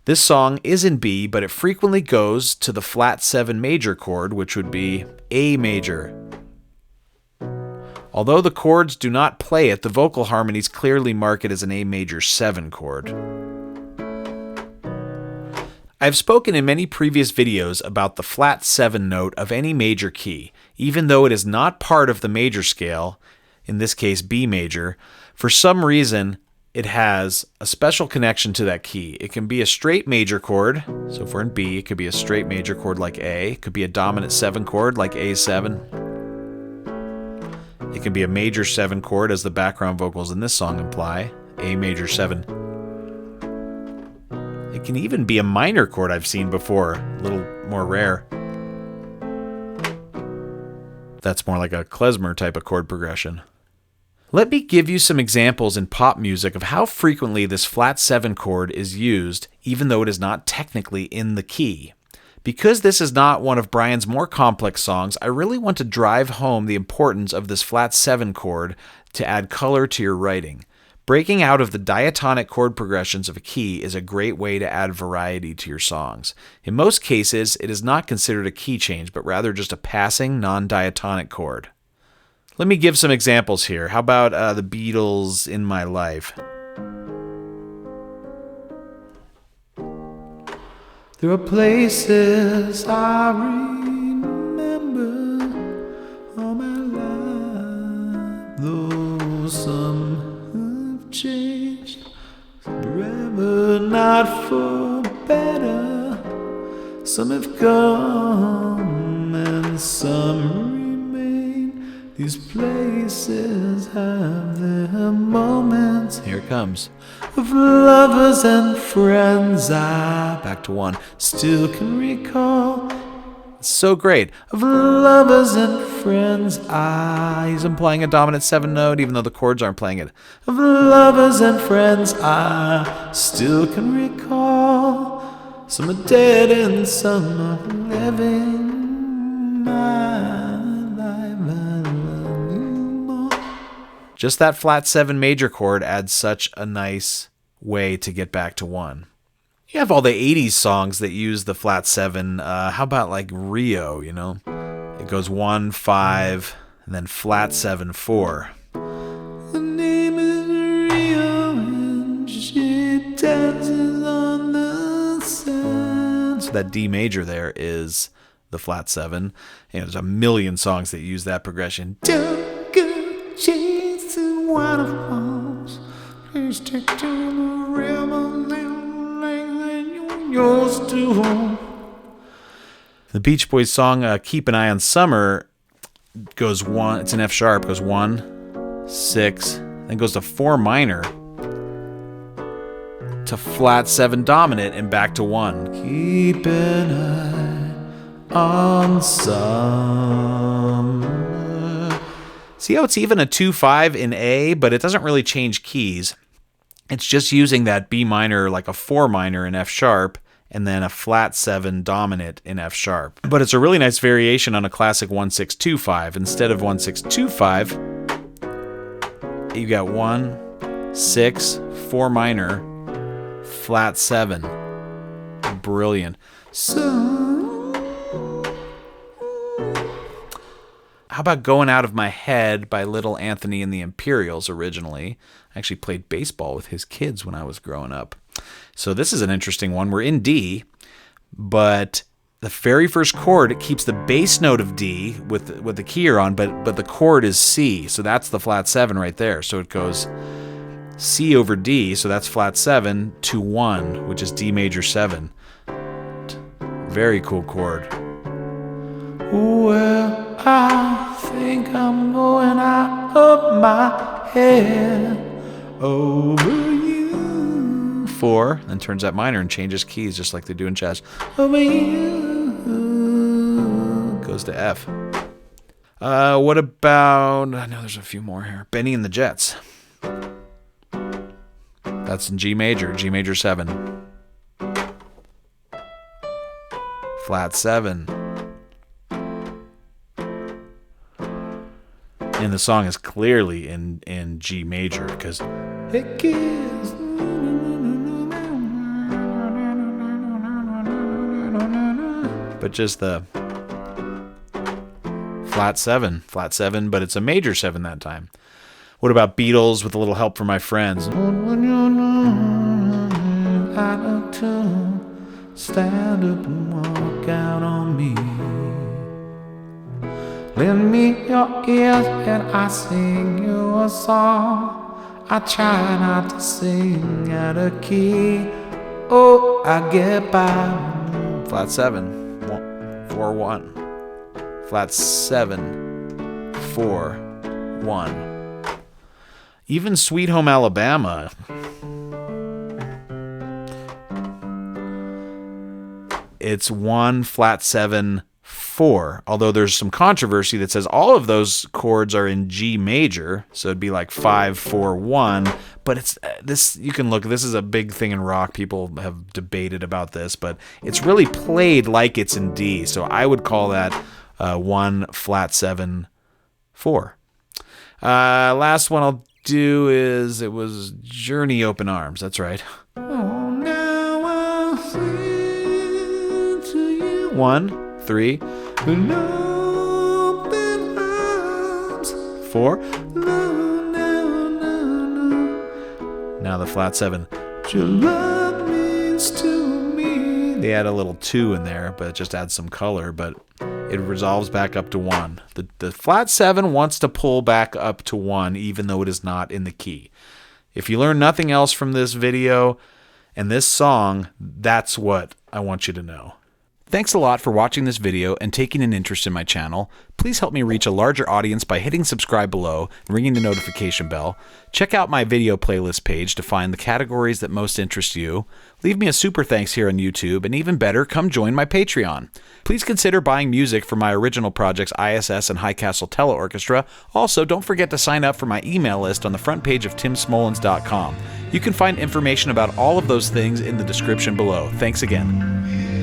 This song is in B, but it frequently goes to the flat 7 major chord, which would be A major. Although the chords do not play it, the vocal harmonies clearly mark it as an A major 7 chord. I've spoken in many previous videos about the flat 7 note of any major key, even though it is not part of the major scale, in this case B major. For some reason, it has a special connection to that key. It can be a straight major chord, so if we're in B, it could be a straight major chord like A. It could be a dominant 7 chord like A7. It can be a major 7 chord, as the background vocals in this song imply, A major 7. It can even be a minor chord I've seen before, a little more rare. That's more like a klezmer type of chord progression. Let me give you some examples in pop music of how frequently this flat 7 chord is used, even though it is not technically in the key. Because this is not one of Brian's more complex songs, I really want to drive home the importance of this flat 7 chord to add color to your writing. Breaking out of the diatonic chord progressions of a key is a great way to add variety to your songs. In most cases, it is not considered a key change, but rather just a passing non-diatonic chord. Let me give some examples here. How about the Beatles' In My Life? There are places I remember all my life, though some have changed forever, not for better. Some have come and some remain. These places have their moments. Here it comes. Of lovers and friends, I, back to 1, still can recall. It's so great. Of lovers and friends, he's implying a dominant 7 note, even though the chords aren't playing it. Of lovers and friends, I still can recall. Some are dead and some are living. My life, I love you more. Just that flat 7 major chord adds such a nice way to get back to 1. You have all the 80s songs that use the flat 7. How about like Rio, you know? It goes 1, 5, and then flat 7, 4. The name is Rio and she dances on the sand. So that D major there is the flat 7. You know, there's a million songs that use that progression. Don't go chasing waterfalls. Please take to the river like you used to. The Beach Boys song Keep an Eye on Summer goes 1, it's an F sharp, goes 1, 6, then goes to 4 minor, to flat 7 dominant, and back to 1. Keep an eye on summer. See how it's even a 2-5 in A, but it doesn't really change keys. It's just using that B minor like a 4 minor in F sharp, and then a flat 7 dominant in F sharp. But it's a really nice variation on a classic 1-6-2-5. Instead of 1-6-2-5, you got 1, 6, 4 minor, flat 7. Brilliant. How about Going Out of My Head by Little Anthony and the Imperials originally? I actually played baseball with his kids when I was growing up. So this is an interesting one. We're in D, but the very first chord, it keeps the bass note of D with the key you're on, but the chord is C. So that's the flat 7 right there. So it goes C over D, so that's flat 7 to 1, which is D major 7. Very cool chord. Well, I think I'm going out of my head over you. 4, then turns that minor and changes keys just like they do in jazz. Over you. Goes to F. What about, I know there's a few more here. Benny and the Jets. That's in G major 7. Flat 7. And the song is clearly in G major because it gives. but just the flat 7, but it's a major 7 that time. What about Beatles with a little help from my friends? When you're out of tune, stand up and walk out on me. Lend me your ears and I sing you a song. I try not to sing out of key. Oh, I get by. Flat 7, 4, 1. Flat 7, 4, 1. Even Sweet Home Alabama. It's 1, flat 7, 4. Although there's some controversy that says all of those chords are in G major, so it'd be like 5, 4, 1. But it's this. You can look. This is a big thing in rock. People have debated about this, but it's really played like it's in D. So I would call that 1, flat 7, 4. Last one I'll do is it was Journey, Open Arms. That's right. Oh, now I'll sing to you. 1, 3. Open arms. 4. Now the flat 7. Your love means to me. They add a little 2 in there, but it just adds some color. But it resolves back up to 1. The flat 7 wants to pull back up to 1, even though it is not in the key. If you learn nothing else from this video and this song, that's what I want you to know. Thanks a lot for watching this video and taking an interest in my channel. Please help me reach a larger audience by hitting subscribe below and ringing the notification bell. Check out my video playlist page to find the categories that most interest you. Leave me a super thanks here on YouTube, and even better, come join my Patreon. Please consider buying music for my original projects I.S.S. and High Castle Teleorchestra. Also, don't forget to sign up for my email list on the front page of timsmollins.com. You can find information about all of those things in the description below. Thanks again.